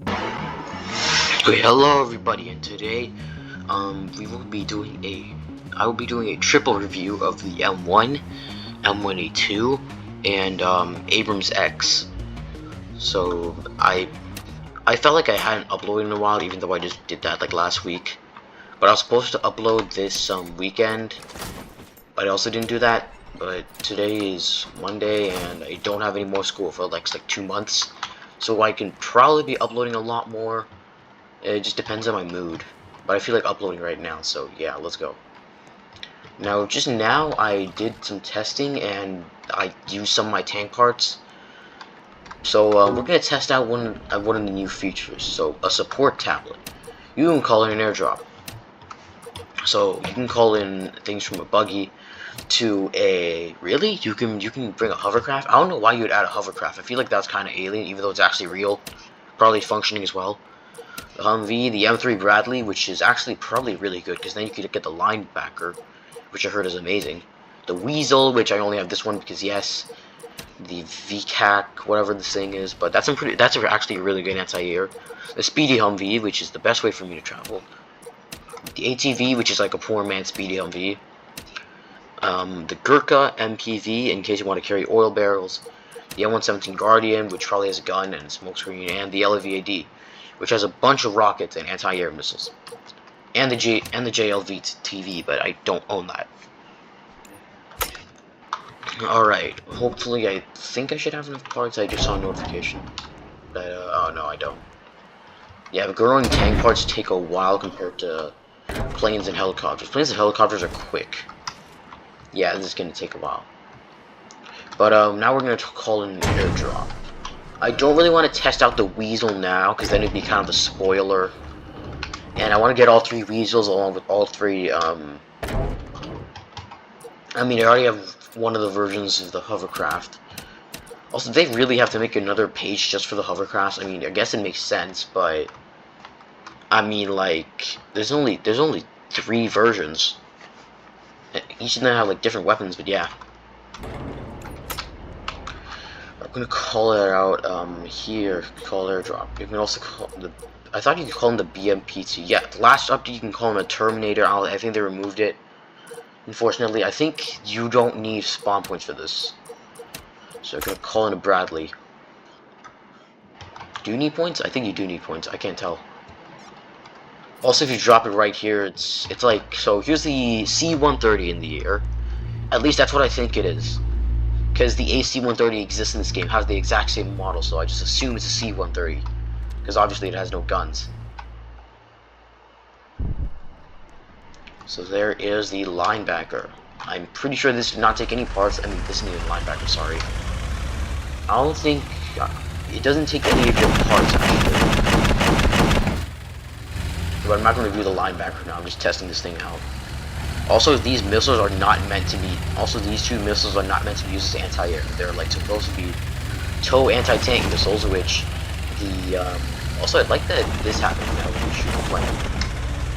Okay, hello everybody, and today, we will be doing I will be doing a triple review of the M1, M1A2, and AbramsX. So I felt like I hadn't uploaded in a while, even though I just did that like last week. But I was supposed to upload this weekend, but I also didn't do that. But today is Monday, and I don't have any more school for like 2 months, so I can probably be uploading a lot more. It just depends on my mood, but I feel like uploading right now, so yeah, let's go. Now, just now, I did some testing, and I used some of my tank parts. So, we're going to test out one of the new features, so a support tablet. You can call it an airdrop. So, you can call in things from a buggy to a... Really? You can bring a hovercraft? I don't know why you would add a hovercraft. I feel like that's kind of alien, even though it's actually real. Probably functioning as well. The Humvee, the M3 Bradley, which is actually probably really good, because then you could get the linebacker, which I heard is amazing. The Weasel, which I only have this one because yes. The VCAC, whatever this thing is, but that's actually a really good anti-air. The Speedy Humvee, which is the best way for me to travel. The ATV, which is like a poor man's Speedy Humvee. The Gurkha MPV, in case you want to carry oil barrels. The M117 Guardian, which probably has a gun and a smokescreen, and the LVAD, which has a bunch of rockets and anti-air missiles, and the JLV TV, but I don't own that. Alright, hopefully, I think I should have enough parts. I just saw a notification, but oh no, I don't. Yeah, but growing tank parts take a while compared to planes and helicopters. Planes and helicopters are quick. Yeah, this is gonna take a while. But now we're gonna call in an airdrop. I don't really want to test out the Weasel now, because then it'd be kind of a spoiler. And I want to get all three Weasels along with all three, I mean, I already have one of the versions of the hovercraft. Also, they really have to make another page just for the hovercrafts. I mean, I guess it makes sense, but... I mean, like, there's only 3 versions. Each of them have, like, different weapons, but yeah. I'm gonna call it out here. Call airdrop. You can also call the. I thought you could call him the BMP2. Yeah, the last update you can call him a Terminator. I think they removed it. Unfortunately, I think you don't need spawn points for this. So I'm gonna call in a Bradley. Do you need points? I think you do need points. I can't tell. Also, if you drop it right here, it's like so. Here's the C-130 in the air. At least that's what I think it is. Because the AC-130 exists in this game, has the exact same model, so I just assume it's a C-130. Because obviously it has no guns. So there is the linebacker. I'm pretty sure this did not take any parts. I mean, this needed a linebacker, sorry. I don't think... it doesn't take any of your parts, actually. But I'm not going to do the linebacker now, I'm just testing this thing out. Also, these missiles are not meant to be... Also, these 2 missiles are not meant to be used as anti-air. They're, like, supposed to be tow anti-tank missiles, which the, Also, I'd like that this happened now when we shoot a plane.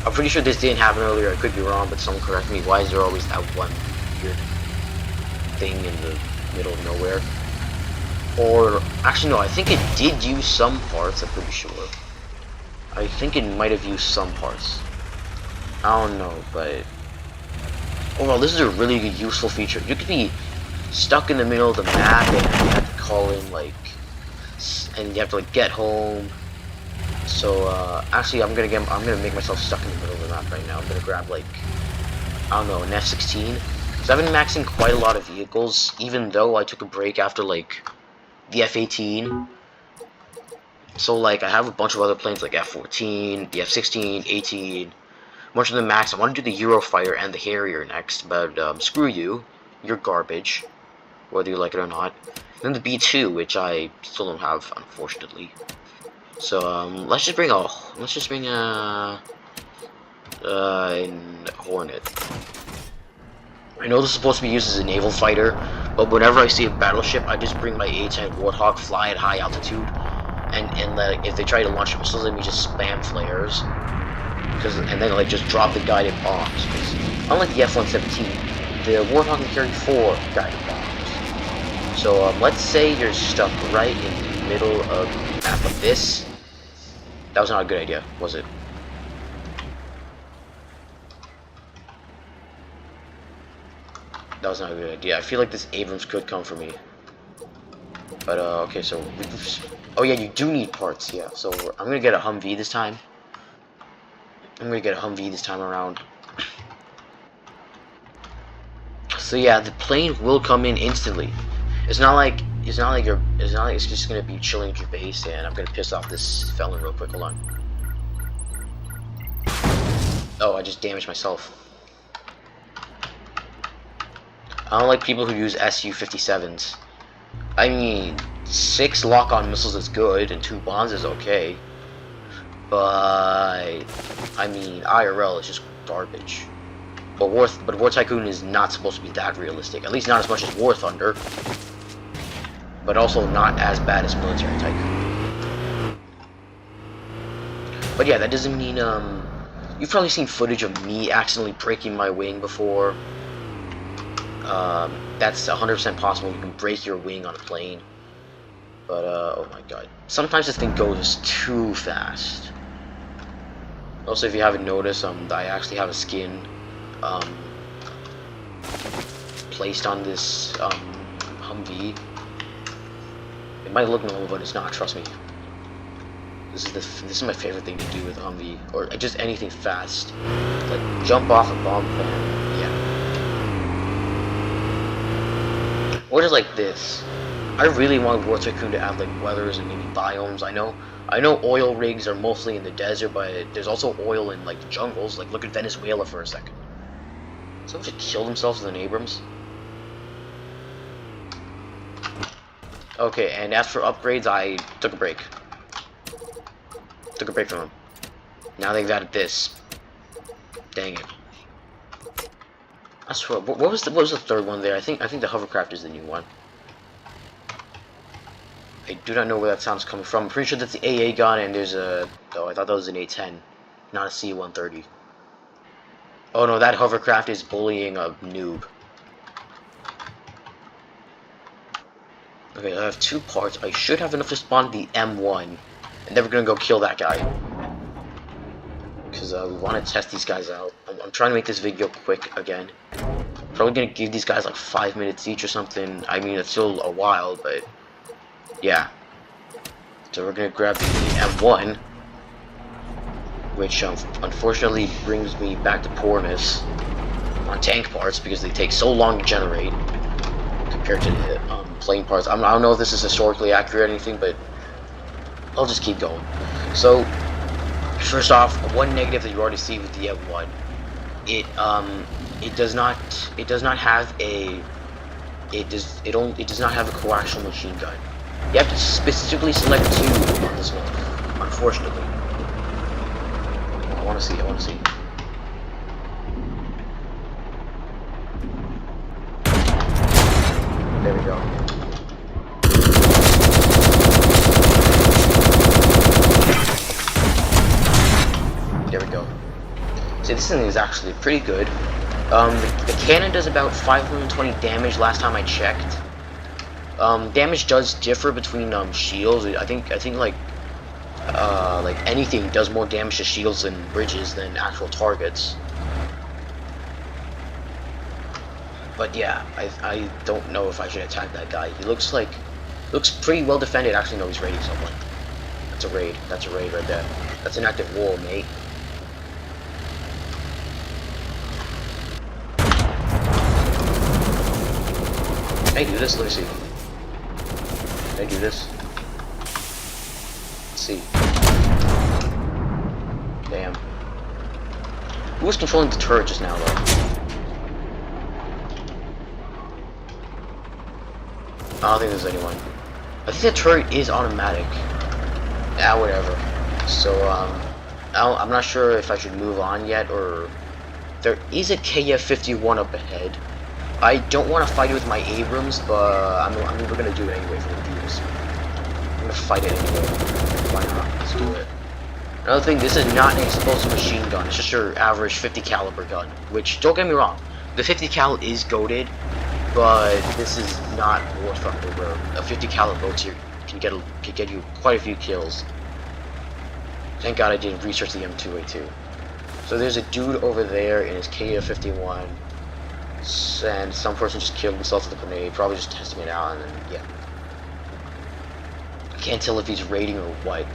I'm pretty sure this didn't happen earlier. I could be wrong, but someone correct me. Why is there always that one weird thing in the middle of nowhere? Or... Actually, no, I think it did use some parts, I'm pretty sure. I think it might have used some parts. I don't know, but... Oh well, this is a really good, useful feature. You could be stuck in the middle of the map and you have to call in, like, and you have to, like, get home. So, actually, I'm gonna make myself stuck in the middle of the map right now. I'm gonna grab, like, I don't know, an F-16. Because I've been maxing quite a lot of vehicles, even though I took a break after, like, the F-18. So, like, I have a bunch of other planes, like F-14, the F-16, 18... Much of the max. I want to do the Eurofighter and the Harrier next, but screw you. You're garbage, whether you like it or not. Then the B2, which I still don't have, unfortunately. So let's just bring a Hornet. I know this is supposed to be used as a naval fighter, but whenever I see a battleship, I just bring my A-10 Warthog, fly at high altitude, and let, if they try to launch missiles, let me just spam flares. And then like just drop the guided bombs. Because unlike the F-117, the Warthog can carry 4 guided bombs. So let's say you're stuck right in the middle of the map of this. That was not a good idea, was it? That was not a good idea. I feel like this Abrams could come for me. But, okay, so... Oh, yeah, you do need parts, yeah. So, I'm gonna get a Humvee this time. Around. So, yeah, the plane will come in instantly. It's not like it's just gonna be chilling at your base, and I'm gonna piss off this felon real quick. Hold on. Oh, I just damaged myself. I don't like people who use Su-57s. I mean, 6 lock-on missiles is good, and 2 bombs is okay. But I mean, IRL is just garbage. But War Tycoon is not supposed to be that realistic. At least not as much as War Thunder. But also not as bad as Military Tycoon. But yeah, that doesn't mean, you've probably seen footage of me accidentally breaking my wing before. That's 100% possible. You can break your wing on a plane. But, oh my god. Sometimes this thing goes too fast. Also, if you haven't noticed, I actually have a skin, placed on this, Humvee. It might look normal, but it's not, trust me. This is my favorite thing to do with a Humvee, or just anything fast. Like, jump off a bomb fan, yeah. Or just like this. I really want War Tycoon to add like weathers and maybe biomes. I know oil rigs are mostly in the desert, but there's also oil in like the jungles. Like look at Venezuela for a second. Someone just killed themselves with an Abrams. Okay, and as for upgrades, I took a break. Took a break from them. Now they've added this. Dang it. I swear, what was the third one there? I think the hovercraft is the new one. I do not know where that sound's coming from. I'm pretty sure that's the AA gun, and there's a... Oh, I thought that was an A-10, not a C-130. Oh no, that hovercraft is bullying a noob. Okay, I have 2 parts. I should have enough to spawn the M1, and then we're gonna go kill that guy. Because we want to test these guys out. I'm trying to make this video quick again. Probably gonna give these guys like 5 minutes each or something. I mean, it's still a while, but yeah. So we're gonna grab the M1, which unfortunately brings me back to poorness on tank parts because they take so long to generate compared to the plane parts. I don't know if this is historically accurate or anything, but I'll just keep going. So first off, one negative that you already see with the M1, it does not have a coaxial machine gun. You have to specifically select 2 on this one, unfortunately. I want to see. There we go. There we go. See, this thing is actually pretty good. The cannon does about 520 damage last time I checked. Damage does differ between shields. I think like anything does more damage to shields and bridges than actual targets. But yeah, I don't know if I should attack that guy. He looks pretty well defended. Actually, no, he's raiding someone. That's a raid. That's a raid right there. That's an active wall, mate. Can I do this? Let me see. Can I do this? Let's see. Damn. Who was controlling the turret just now, though? I don't think there's anyone. I think the turret is automatic. Ah, whatever. So, I'm not sure if I should move on yet, or... There is a KF-51 up ahead. I don't want to fight it with my Abrams, but I mean, we're gonna do it anyway for the views. I'm gonna fight it anyway. Why not? Let's do it. Another thing, this is not an explosive machine gun. It's just your average 50 caliber gun. Which, don't get me wrong, the 50 cal is goated, but this is not War Thunder, where a 50 cal boat here can get you quite a few kills. Thank God I didn't research the M1A2. So there's a dude over there in his KF-51, and some person just killed himself with a grenade, probably just testing it out, and then, yeah. I can't tell if he's raiding or what.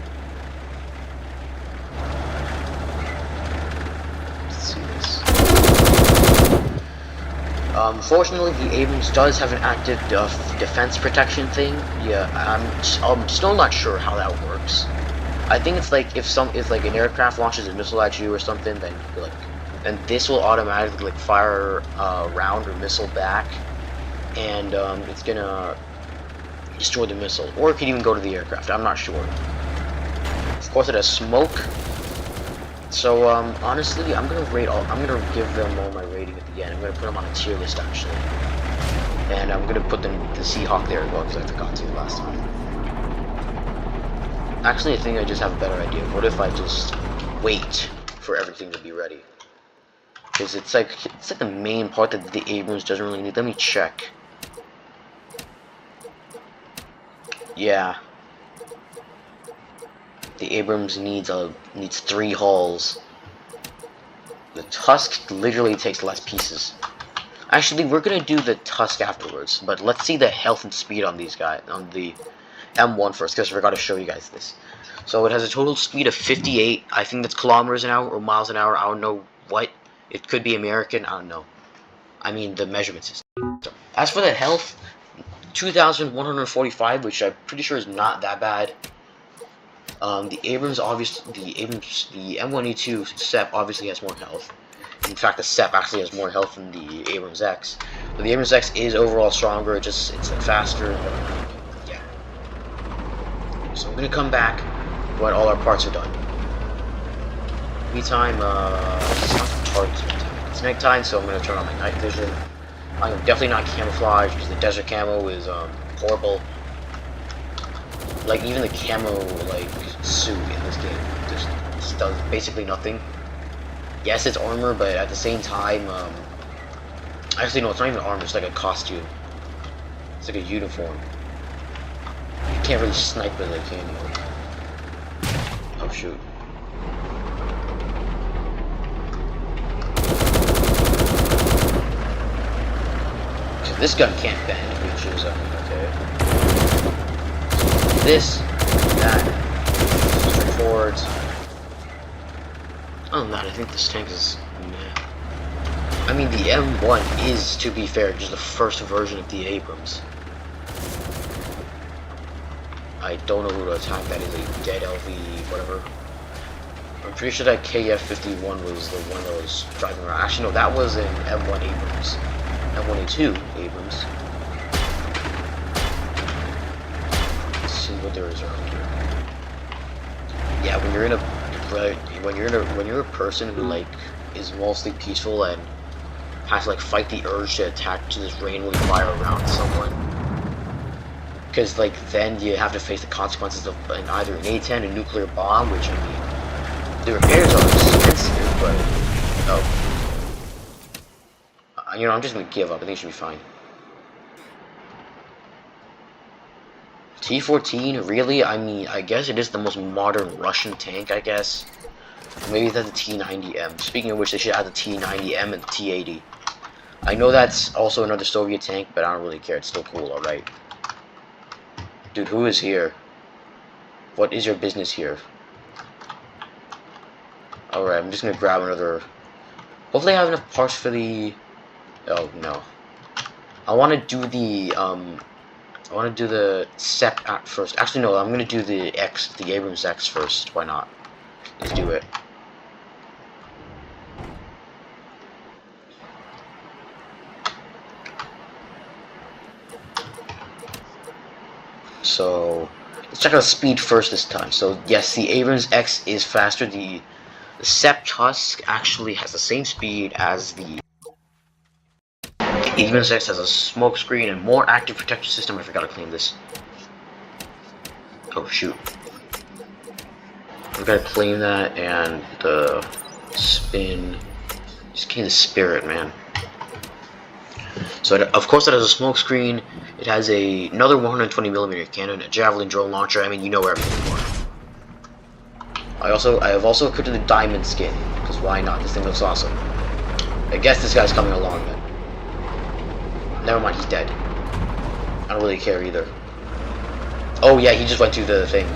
Let's see this. Fortunately, the Abrams does have an active defense protection thing. Yeah, I'm still not sure how that works. I think it's like if like an aircraft launches a missile at you or something, then you like, and this will automatically like fire a round or missile back, and it's gonna destroy the missile, or it can even go to the aircraft. I'm not sure. Of course, it has smoke. So honestly, I'm gonna give them all my rating at the end. I'm gonna put them on a tier list actually, and I'm gonna put the Seahawk there as well because I forgot to last time. Actually, I think I just have a better idea. What if I just wait for everything to be ready? Because it's like the main part that the Abrams doesn't really need. Let me check. Yeah. The Abrams needs 3 hulls. The Tusk literally takes less pieces. Actually, we're gonna do the Tusk afterwards, but let's see the health and speed on these guys, on the M1 first, because I forgot to show you guys this. So it has a total speed of 58. I think that's kilometers an hour or miles an hour. I don't know what. It could be American. I don't know. I mean the measurement system. So, as for the health, 2,145, which I'm pretty sure is not that bad. The M1A2 SEP obviously has more health. In fact, the SEP actually has more health than the AbramsX. But the AbramsX is overall stronger. It's faster. Yeah. So I'm gonna come back when all our parts are done. Meantime, it's not target time. It's nighttime, so I'm gonna turn on my night vision. I'm definitely not camouflage because the desert camo is horrible. Like even the camo like suit in this game just does basically nothing. Yes, it's armor, but at the same time, actually no, it's not even armor. It's like a costume. It's like a uniform. You can't really snipe with it, can you? Oh shoot. So this gun can't bend, which is okay. This, that, straightforward. Other than that, I think this tank is meh. I mean, the M1 is, to be fair, just the first version of the Abrams. I don't know who to attack. That is a dead LV, whatever. I'm pretty sure that KF-51 was the one that was driving around. Actually, no, that was an M1 Abrams. M1A2 Abrams. Let's see what there is around here. Yeah, when you're a person who like is mostly peaceful and has to like fight the urge to attack, to just randomly fire around someone, because like then you have to face the consequences of either an A-10, a nuclear bomb, which I mean the repairs are expensive, but you know, I'm just gonna give up. I think it should be fine. T-14, really? I mean, I guess it is the most modern Russian tank, I guess. Maybe that's the T-90M. Speaking of which, they should add the T-90M and the T-80. I know that's also another Soviet tank, but I don't really care. It's still cool, alright? Dude, who is here? What is your business here? Alright, I'm just gonna grab another... Hopefully I have enough parts for the... Oh, no. I want to do the, SEP at first. Actually, no, I'm going to do the AbramsX first. Why not? Let's do it. So, let's check out speed first this time. So, yes, the AbramsX is faster. The SEP Tusk actually has the same speed as the AbramsX. Has a smoke screen and more active protection system. I forgot to claim this. Oh shoot. I've got to claim that, and the spin. Just came the spirit, man. So of course it has a smoke screen. It has another 120mm cannon, a javelin drone launcher. I mean, you know everything more. I have also equipped the diamond skin, because why not? This thing looks awesome. I guess this guy's coming along then. Never mind, he's dead. I don't really care either. Oh yeah, he just went to the thing.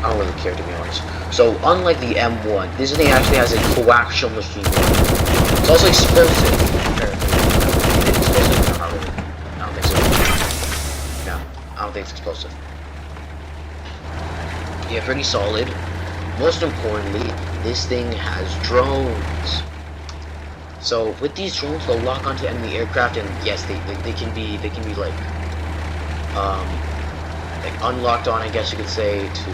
I don't really care, to be honest. So, unlike the M1, this thing actually has a coaxial machine. It's also explosive, apparently. Is it explosive? No, not really. I don't think so. No, I don't think it's explosive. Yeah, pretty solid. Most importantly, this thing has drones. So with these drones, they'll lock onto enemy aircraft, and yes, they can be like unlocked on, I guess you could say, to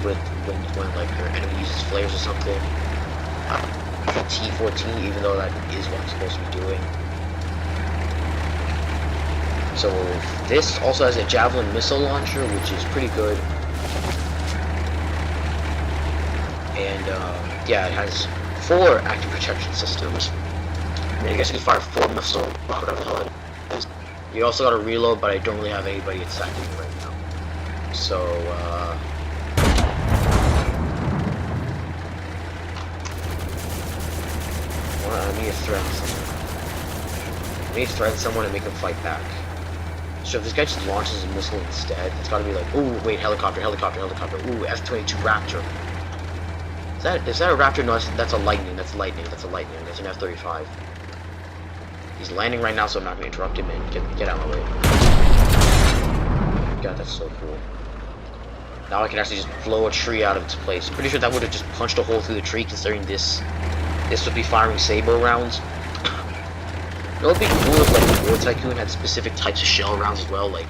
when like your enemy uses flares or something. T-14, even though that is what I'm supposed to be doing. So this also has a javelin missile launcher, which is pretty good. And yeah, it has 4 active protection systems. I mean, I guess you can fire 4 missiles, whatever the hell it is. You also got to reload, but I don't really have anybody attacking me right now. So, well, I need to threaten someone. I need to threaten someone and make them fight back. So if this guy just launches a missile instead, it's got to be like, ooh, wait, helicopter, helicopter, helicopter, ooh, F-22 Raptor. Is that a Raptor? No, that's a Lightning. That's a Lightning. That's a Lightning. That's an F-35. He's landing right now, so I'm not going to interrupt him and get out of my way. God, that's so cool. Now I can actually just blow a tree out of its place. Pretty sure that would have just punched a hole through the tree, considering this would be firing Sabo rounds. It would be cool if like the War Tycoon had specific types of shell rounds as well, like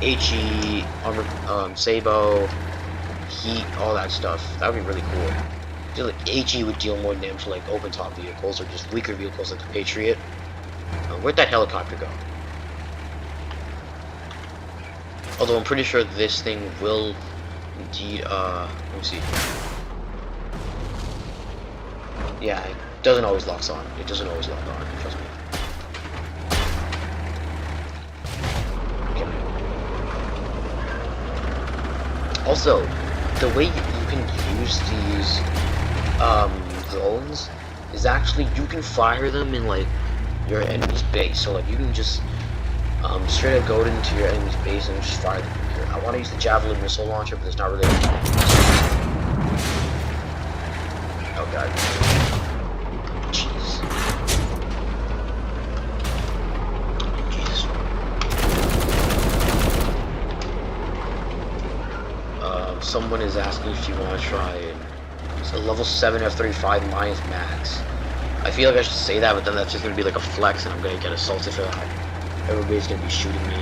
HE, Sabo, Heat, all that stuff. That would be really cool. I feel like HE would deal more damage to like open top vehicles or just weaker vehicles like the Patriot. Where'd that helicopter go? Although I'm pretty sure this thing will indeed, let me see. Yeah, it doesn't always lock on. It doesn't always lock on, trust me. Okay. Also, the way you can use these drones is actually you can fire them in like your enemy's base. So like you can just straight up go into your enemy's base and just fire them here. I want to use the javelin missile launcher, but it's not really. Oh god. Jeez. Jesus. Someone is asking if you want to try it. It's a level 7 F-35 minus max. I feel like I should say that, but then that's just gonna be like a flex, and I'm gonna get assaulted for that. Everybody's gonna be shooting me.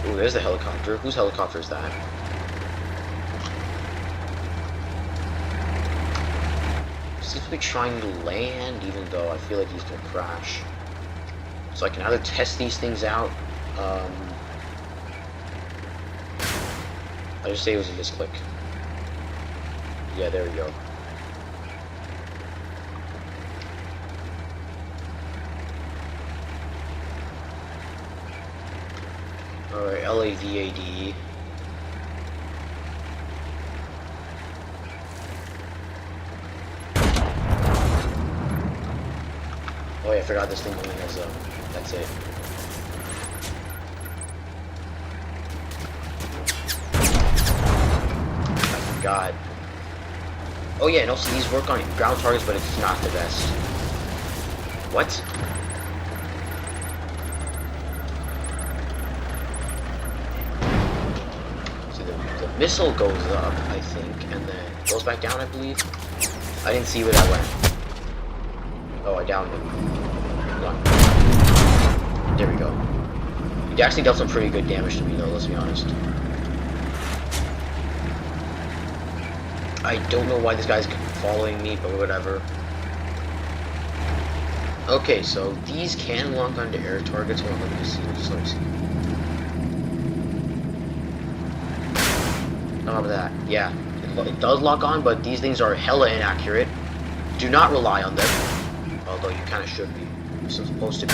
Ooh, there's the helicopter. Whose helicopter is that? Seems to be trying to land, even though I feel like he's gonna crash. So I can either test these things out. I just say it was a misclick. Yeah, there we go. Alright, LAVAD. Oh yeah, I forgot this thing only has that's it. God. Oh yeah, and also these work on ground targets, but it's not the best. What? See, the missile goes up, I think, and then goes back down, I believe. I didn't see where that went. Oh, I downed him. Hold on. There we go. He actually dealt some pretty good damage to me, though, let's be honest. I don't know why this guy's following me, but whatever. Okay, so these can lock onto air targets. Well, let me just see. Let me see. Not about that. Yeah, it does lock on, but these things are hella inaccurate. Do not rely on them. Although you kind of should be. You're supposed to be.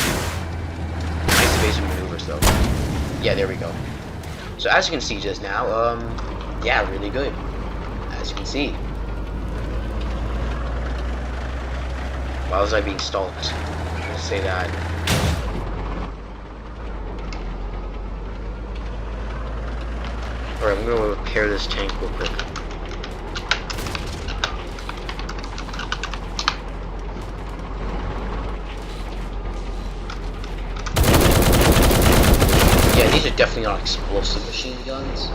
Yeah, there we go. So as you can see just now, yeah, really good. As you can see. Why was I being stalked? Let's say that. Alright, I'm gonna repair this tank real quick. Yeah, these are definitely not explosive machine guns.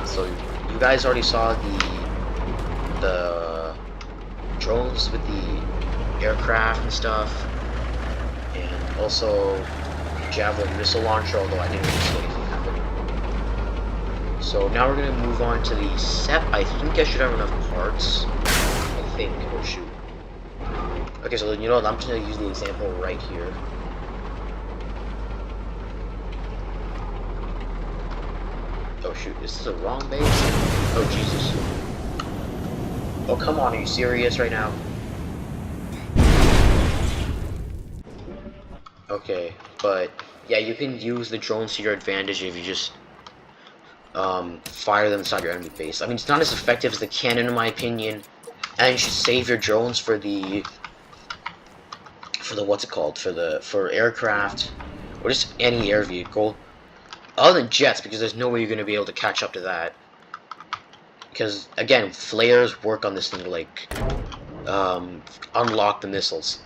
So you guys already saw the drones with the aircraft and stuff, and also javelin missile launcher, although I didn't really see anything happen. So now we're gonna move on to the SEP. I think I should have enough parts. I think. Oh shoot. Okay, so you know what? I'm just gonna use the example right here. Oh shoot, is this a wrong base? Oh Jesus. Oh come on, are you serious right now? Okay, but yeah, you can use the drones to your advantage if you just fire them inside your enemy base. I mean, it's not as effective as the cannon in my opinion, and you should save your drones for the what's it called? For aircraft or just any air vehicle. Other than jets, because there's no way you're going to be able to catch up to that. Because, again, flares work on this thing to, like, unlock the missiles.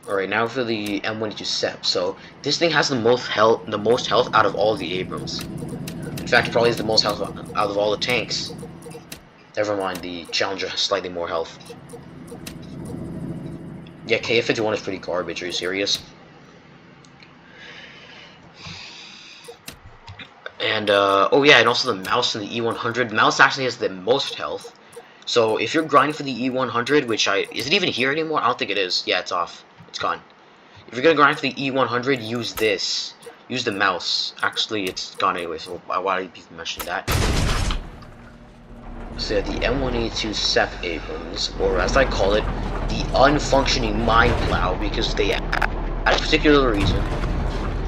Alright, now for the M1A2 SEP. So, this thing has the most health out of all the Abrams. In fact, it probably has the most health out of all the tanks. Never mind, the Challenger has slightly more health. Yeah, KF-51 is pretty garbage, are you serious? And, oh yeah, and also the mouse in the E100. The mouse actually has the most health. So, if you're grinding for the E100, which is it even here anymore? I don't think it is. Yeah, it's off. It's gone. If you're gonna grind for the E100, use this. Use the mouse. Actually, it's gone anyway, so why did people mention that? So, yeah, the M1A2 SEP Abrams, or as I call it, the unfunctioning mine plow, because they had a particular reason.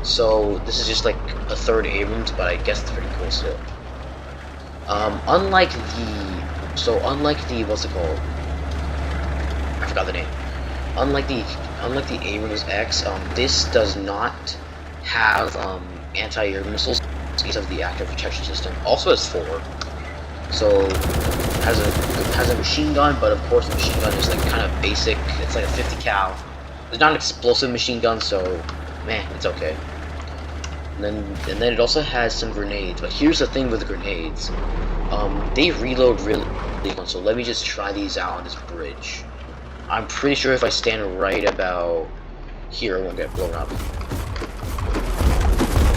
So this is just like a third Abrams, but I guess it's pretty cool still. Unlike the what's it called? I forgot the name. Unlike the AbramsX, this does not have anti-air missiles because of the active protection system. Also has 4, so it has a machine gun, but of course the machine gun is like kind of basic. It's like a 50 cal. It's not an explosive machine gun, so meh, it's okay. And then it also has some grenades, but here's the thing with the grenades. They reload really well, so let me just try these out on this bridge. I'm pretty sure if I stand right about here, I won't get blown up.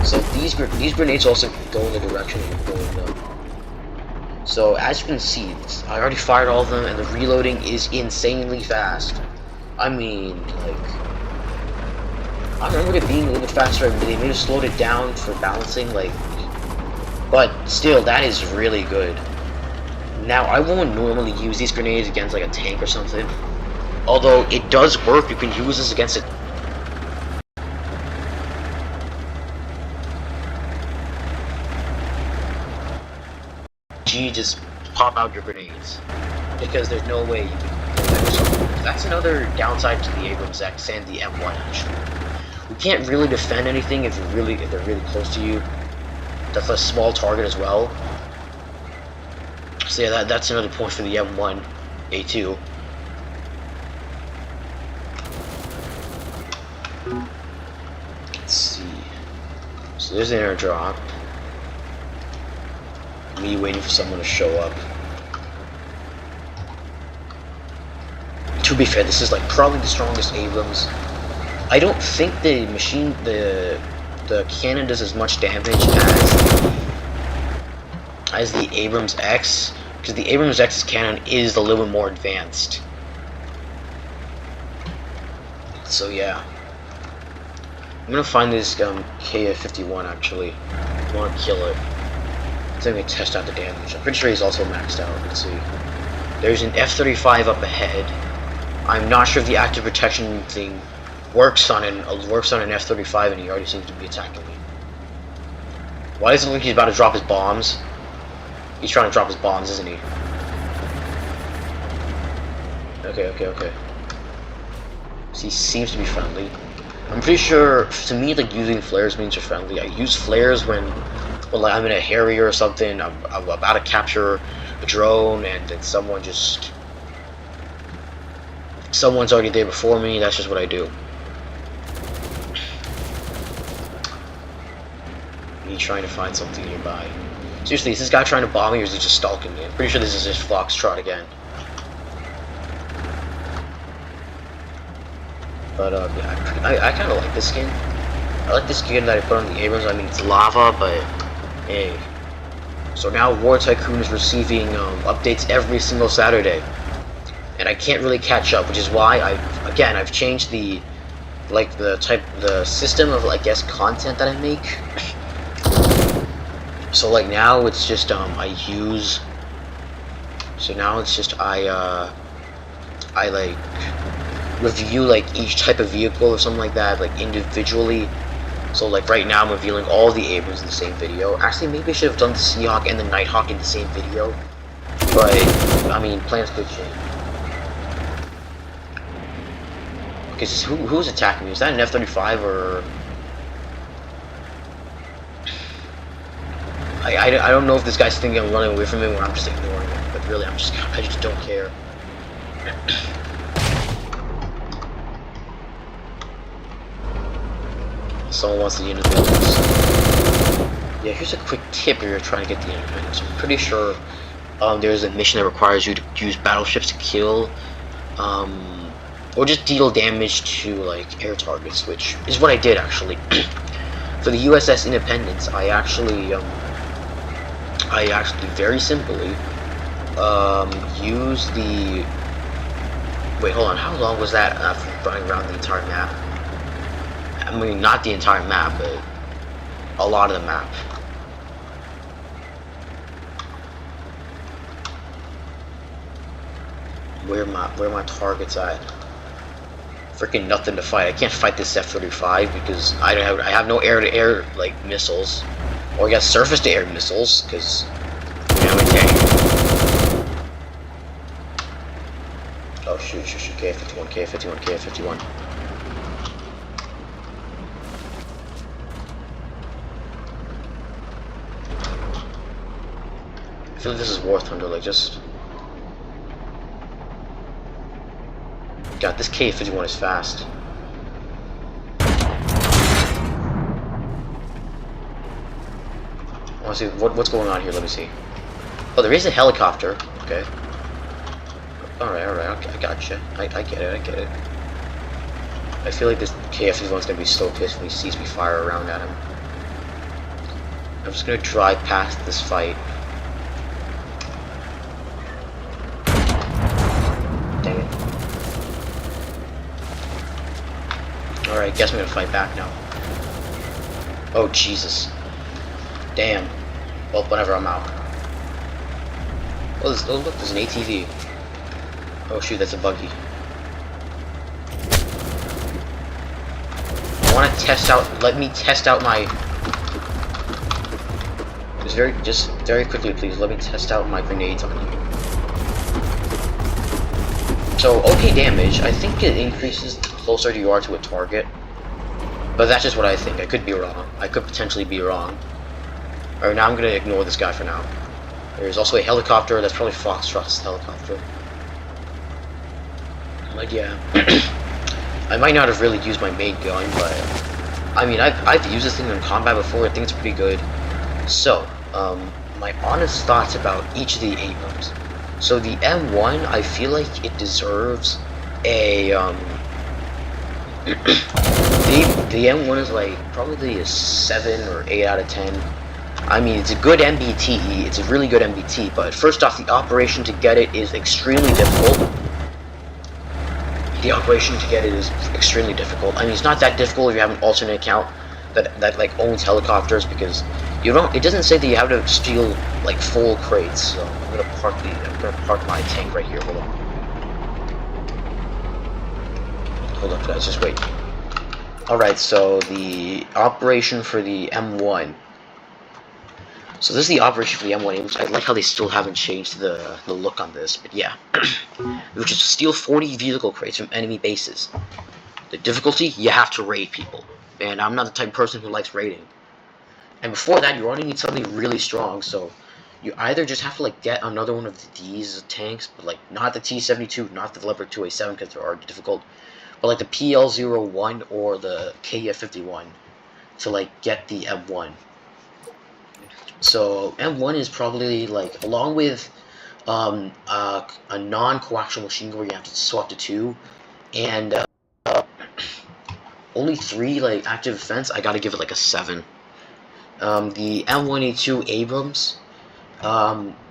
So these grenades also go in the direction of blowing up. So as you can see, I already fired all of them, and the reloading is insanely fast. I mean, like, I remember it being a little bit faster, and they may have slowed it down for balancing, like, but still, that is really good. Now, I won't normally use these grenades against, like, a tank or something, although it does work. You can use this against it. Just pop out your grenades, because there's no way you can. That's another downside to the AbramsX and the M1 actually. You can't really defend anything if they're really close to you. That's a small target as well. So yeah, that's another point for the M1A2. Let's see. So there's an airdrop. Me waiting for someone to show up. To be fair, this is like probably the strongest Abrams. I don't think the cannon does as much damage as the AbramsX, because the AbramsX's cannon is a little bit more advanced. So yeah, I'm gonna find this KF-51 actually. I want to kill it. So I'm gonna test out the damage. I'm pretty sure he's also maxed out. Let's see. There's an F-35 up ahead. I'm not sure if the active protection thing works on an F-35, and he already seems to be attacking me. Why does it look like he's about to drop his bombs? He's trying to drop his bombs, isn't he? Okay. So he seems to be friendly. I'm pretty sure, to me, like, using flares means you're friendly. I use flares when like, I'm in a Harrier or something, I'm about to capture a drone, and then someone's already there before me. That's just what I do. Me trying to find something nearby. Seriously, is this guy trying to bomb me, or is he just stalking me? I'm pretty sure this is his Foxtrot again. But yeah, I kind of like this skin. I like this skin that I put on the Abrams. I mean, it's lava, but hey. So now War Tycoon is receiving updates every single Saturday, and I can't really catch up, which is why I've changed the system of, I guess, content that I make. So like now it's just I like review like each type of vehicle or something like that, like individually. So like right now I'm revealing all the Abrams in the same video. Actually, maybe I should have done the Seahawk and the Nighthawk in the same video, but I mean, plans could change. Okay, so who's attacking me? Is that an F-35 or? I don't know if this guy's thinking I'm running away from him or I'm just ignoring him, but really I just don't care. Someone wants the Independence. Yeah, here's a quick tip if you're trying to get the Independence. I'm pretty sure there's a mission that requires you to use battleships to kill, or just deal damage to like air targets, which is what I did actually. For the USS Independence, I actually very simply used the. Wait, hold on. How long was that running around the entire map? I mean, not the entire map, but a lot of the map. Where are my targets at? Freaking nothing to fight. I can't fight this F-35 because I have no air-to-air like missiles, or I got surface-to-air missiles because I'm a tank. Oh shoot! K-51. I feel like this is War Thunder, like just. God, this K-51 is fast. I want to see what's going on here. Let me see. Oh, there is a helicopter. Okay. Alright, I gotcha. I get it. I feel like this KF-51's gonna be so pissed when he sees me fire around at him. I'm just gonna drive past this fight. Dang it. Alright, guess I'm gonna fight back now. Oh, Jesus. Damn. Well, whenever I'm out. Oh, look, there's an ATV. Oh shoot, that's a buggy. I want to test out. Let me test out my. Just very quickly, please. Let me test out my grenades on you. So, okay, damage. I think it increases the closer you are to a target. But that's just what I think. I could be wrong. I could potentially be wrong. Alright, now I'm gonna ignore this guy for now. There's also a helicopter. That's probably Foxtrot's helicopter. Like, yeah. I might not have really used my main gun, but I mean, I've used this thing in combat before. I think it's pretty good. So, my honest thoughts about each of the Abrams. So the M1, I feel like it deserves a the M1 is like probably a 7 or 8 out of 10. I mean, it's a good MBTE. It's a really good MBT. But first off, the operation to get it is extremely difficult. I mean, it's not that difficult if you have an alternate account that like owns helicopters, because you don't. It doesn't say that you have to steal like full crates. So I'm gonna park my tank right here. Hold on, guys. Just wait. Alright, so the operation for the M1. So this is the operation for the M1A, which I like how they still haven't changed the look on this, but yeah. Which is steal 40 vehicle crates from enemy bases. The difficulty, you have to raid people. And I'm not the type of person who likes raiding. And before that, you already need something really strong, so you either just have to like get another one of these tanks, but like not the T-72, not the Leopard 2A7 because they're already difficult, but like the PL-01 or the KF-51 to like get the M1. So M1 is probably like, along with a non-coaxial machine gun where you have to swap to 2, and only 3 like active defense, I gotta give it like a 7. The M1A2 Abrams.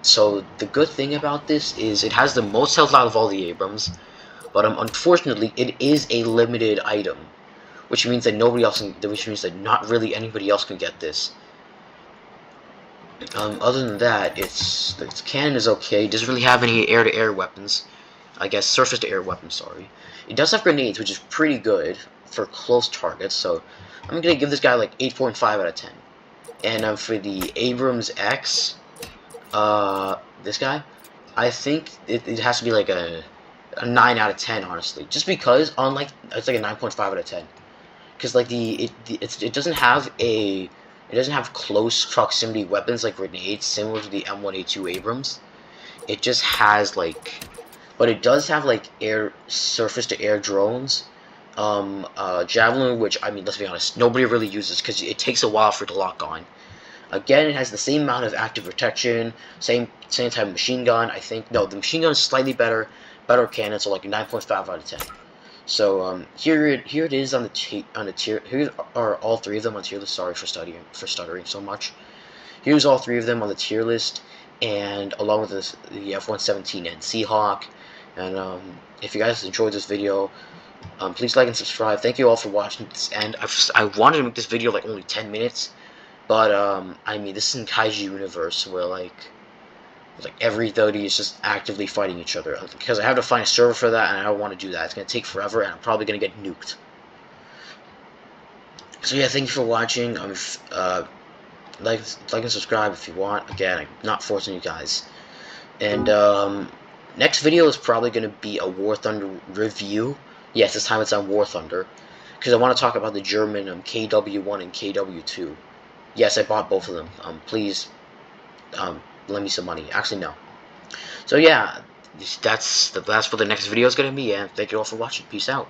So the good thing about this is it has the most health out of all the Abrams, but unfortunately it is a limited item, which means that nobody else can, which means that not really anybody else can get this. Other than that, its cannon is okay. It doesn't really have any air-to-air weapons. I guess surface-to-air weapons, sorry. It does have grenades, which is pretty good for close targets, so I'm gonna give this guy like 8.5 out of 10. And for the AbramsX, this guy, I think it has to be like a 9 out of 10, honestly. Just because, unlike, it's like a 9.5 out of 10. Because like it doesn't have a, it doesn't have close proximity weapons like grenades, similar to the M1A2 Abrams. It just has like, but it does have like surface-to-air drones. Javelin, which, I mean, let's be honest, nobody really uses because it takes a while for it to lock on. Again, it has the same amount of active protection, same type of machine gun. I think, no, the machine gun is slightly better cannon, so like a 9.5 out of 10. So here it is on the tier. Here are all 3 of them on tier list. Sorry for stuttering so much. Here's all 3 of them on the tier list, and along with this, the F-117 and Seahawk. And if you guys enjoyed this video, please like and subscribe. Thank you all for watching this end. I wanted to make this video like only 10 minutes, but I mean, this is in Kaiju universe where like everybody is just actively fighting each other, because I have to find a server for that, and I don't want to do that. It's gonna take forever, and I'm probably gonna get nuked. So yeah, thank you for watching. Like and subscribe if you want. Again, I'm not forcing you guys. And next video is probably gonna be a War Thunder review. Yes, this time it's on War Thunder, because I want to talk about the German KW1 and KW2. Yes, I bought both of them. Please, lend me some money. Actually, no. So yeah, that's what the next video is gonna be, and thank you all for watching. Peace out.